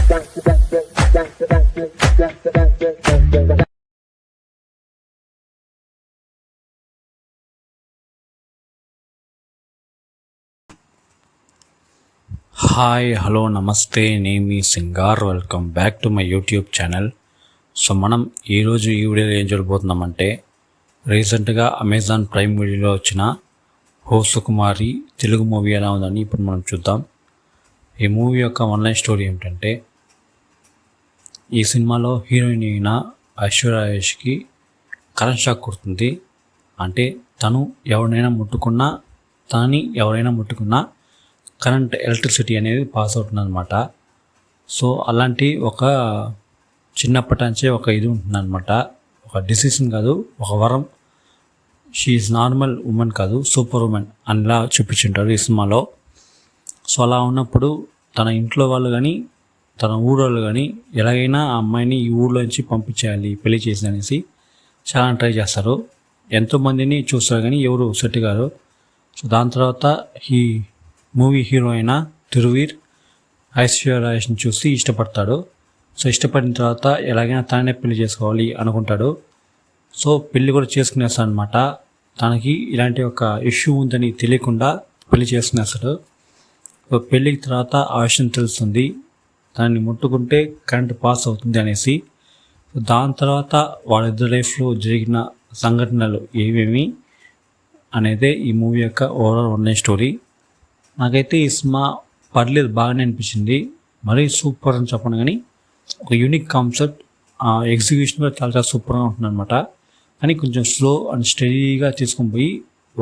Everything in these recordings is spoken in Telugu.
హాయ్ హలో నమస్తే, నేను మీ Singar. Welcome back to my YouTube channel. So మనం ఈరోజు ఈ వీడియోలో ఏం చూడబోతున్నామంటే, రీసెంట్గా అమెజాన్ ప్రైమ్ వీడియోలో వచ్చిన హో సుకుమారి తెలుగు మూవీ ఎలా ఉందని ఇప్పుడు మనం చూద్దాం. ఈ మూవీ యొక్క ఆన్లైన్ స్టోరీ ఏమిటంటే, ఈ సినిమాలో హీరోయిన్ అయిన ఐశ్వర్య రాజేష్కి కరెంట్ షాక్ కొడుతుంది. అంటే తను ఎవరైనా ముట్టుకున్నా కరెంట్ ఎలక్ట్రిసిటీ అనేది పాస్ అవుతుంది అనమాట. సో అలాంటి ఒక చిన్నప్పటి నుంచే ఒక ఇది ఉంటుందన్నమాట. ఒక డిసిషన్ కాదు, ఒక వరం. షీఈస్ నార్మల్ ఉమెన్ కాదు, సూపర్ ఉమెన్ అనిలా చూపించుంటారు ఈ సినిమాలో. సో అలా ఉన్నప్పుడు తన ఇంట్లో వాళ్ళు కానీ తన ఊరోళ్ళు కానీ ఎలాగైనా ఆ అమ్మాయిని ఈ ఊళ్ళో నుంచి పంపించేయాలి, పెళ్లి చేసి అనేసి చాలా ట్రై చేస్తారు. ఎంతోమందిని చూస్తారు కానీ ఎవరు సెట్ గారు. సో దాని తర్వాత ఈ మూవీ హీరో అయిన తిరువీర్ ఐశ్వర్య రాజేష్ని చూసి ఇష్టపడతాడు. సో ఇష్టపడిన తర్వాత ఎలాగైనా తననే పెళ్లి చేసుకోవాలి అనుకుంటాడు. సో పెళ్లి కూడా చేసుకునేస్తాడు అనమాట. తనకి ఇలాంటి ఒక ఇష్యూ ఉందని తెలియకుండా పెళ్లి చేసుకునేస్తాడు. సో పెళ్ళికి తర్వాత ఆ విషయం తెలుస్తుంది, దాన్ని ముట్టుకుంటే కరెంట్ పాస్ అవుతుంది అనేసి. దాని తర్వాత వాళ్ళిద్దరి లైఫ్లో జరిగిన సంఘటనలు ఏమేమి అనేదే ఈ మూవీ యొక్క ఓవరాల్ ఆన్లైన్ స్టోరీ. నాకైతే ఈ సినిమా పర్లేదు, బాగానే అనిపించింది. మరీ సూపర్ అని చెప్పను కానీ ఒక యూనిక్ కాన్సెప్ట్, ఎగ్జిక్యూషన్ కూడా చాలా చాలా సూపర్గా ఉంటుందన్నమాట. కానీ కొంచెం స్లో అండ్ స్టడీగా తీసుకొని పోయి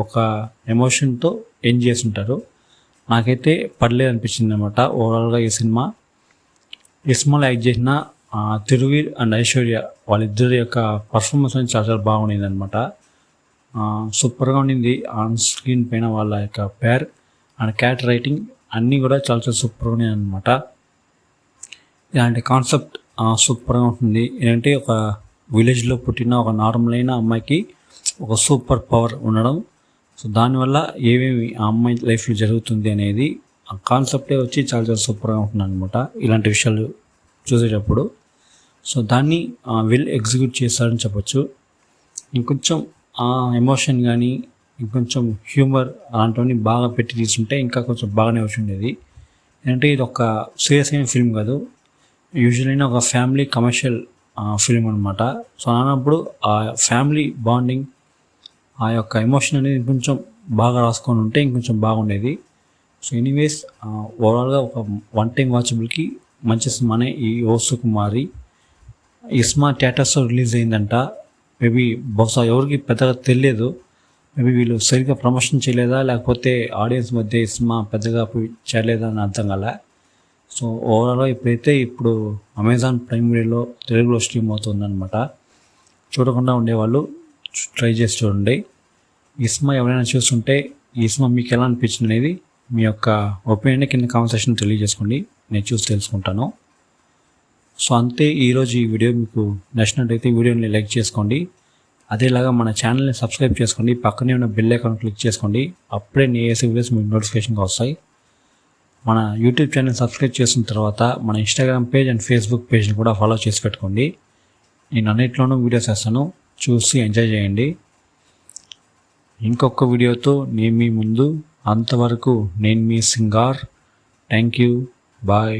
ఒక ఎమోషన్తో ఎంజాయ్ చేసి ఉంటారు. నాకైతే పర్లేదు అనిపించింది అనమాట ఓవరాల్గా ఈ సినిమాలో యాక్ట్ చేసిన తిరువీర్ అండ్ ఐశ్వర్య వాళ్ళిద్దరి యొక్క పర్ఫార్మెన్స్ అనేది చాలా చాలా బాగుండింది అనమాట. సూపర్గా ఉండింది. ఆన్ స్క్రీన్ పైన వాళ్ళ యొక్క పేర్ అండ్ క్యారెక్టర్ రైటింగ్ అన్నీ కూడా చాలా చాలా సూపర్గా ఉన్నాయి అనమాట. ఇలాంటి కాన్సెప్ట్ సూపర్గా ఉంటుంది. ఏంటంటే ఒక విలేజ్లో పుట్టిన ఒక నార్మల్ అయిన అమ్మాయికి ఒక సూపర్ పవర్ ఉండడం. సో దానివల్ల ఏమేమి ఆ అమ్మాయి లైఫ్లో జరుగుతుంది అనేది ఆ కాన్సెప్టే వచ్చి చాలా చాలా సూపర్గా ఉంటుంది అనమాట ఇలాంటి విషయాలు చూసేటప్పుడు. సో దాన్ని వెల్ ఎగ్జిక్యూట్ చేస్తారని చెప్పొచ్చు. ఇంకొంచెం ఎమోషన్ కానీ ఇంకొంచెం హ్యూమర్ అలాంటివన్నీ బాగా పెట్టి తీసుంటే ఇంకా కొంచెం బాగానే వచ్చి ఉండేది. ఏంటంటే ఇది ఒక సీరియస్ అయిన ఫిల్మ్ కాదు, యూజువల్ ఒక ఫ్యామిలీ కమర్షియల్ ఫిల్మ్ అనమాట. సో అన్నప్పుడు ఆ ఫ్యామిలీ బాండింగ్, ఆ యొక్క ఎమోషన్ అనేది ఇంకొంచెం బాగా రాసుకొని ఉంటే ఇంకొంచెం బాగుండేది. సో ఎనీవేస్ ఓవరాల్గా ఒక వన్ టైం వాచబుల్కి మంచి సినిమానే ఈ హో సుకుమారి. ఈ సినిమా థియేటర్స్లో రిలీజ్ అయిందంట. మేబీ బహుశా ఎవరికి పెద్దగా తెలియదు, మేబీ వీళ్ళు సరిగ్గా ప్రమోషన్ చేయలేదా లేకపోతే ఆడియన్స్ మధ్య ఈ సినిమా పెద్దగా చేయలేదా అని అర్థం కాలే. సో ఓవరాల్గా ఇప్పుడు అమెజాన్ ప్రైమ్ వీడియోలో తెలుగులో స్ట్రీమ్ అవుతుందన్నమాట. చూడకుండా ఉండేవాళ్ళు ట్రై చేసి చూడండి. ఈ సినిమా ఎవరైనా చూస్తుంటే ఈ సినిమా మీకు ఎలా అనిపించింది అనేది మీ యొక్క ఒపీనియన్ కింద కామెంట్ సెక్షన్ తెలియజేసుకోండి, నేను చూసి తెలుసుకుంటాను. సో అంతే ఈరోజు ఈ వీడియో. మీకు నచ్చినట్టయితే వీడియోని లైక్ చేసుకోండి. అదేలాగా మన ఛానల్ని సబ్స్క్రైబ్ చేసుకోండి, పక్కనే ఉన్న బెల్ ఐకాన్ క్లిక్ చేసుకోండి. అప్పుడే నేను చేసే వీడియోస్ మీకు నోటిఫికేషన్గా వస్తాయి. మన యూట్యూబ్ ఛానల్ సబ్స్క్రైబ్ చేసిన తర్వాత మన ఇన్స్టాగ్రామ్ పేజ్ అండ్ ఫేస్బుక్ పేజ్ని కూడా ఫాలో చేసి పెట్టుకోండి. నేను అన్నింటిలోనూ వీడియోస్ వేస్తాను, చూసి ఎంజాయ్ చేయండి. ఇంకొక వీడియోతో నేను మీ ముందు. అంతవరకు నేను మీ సింగార్. Thank you, bye.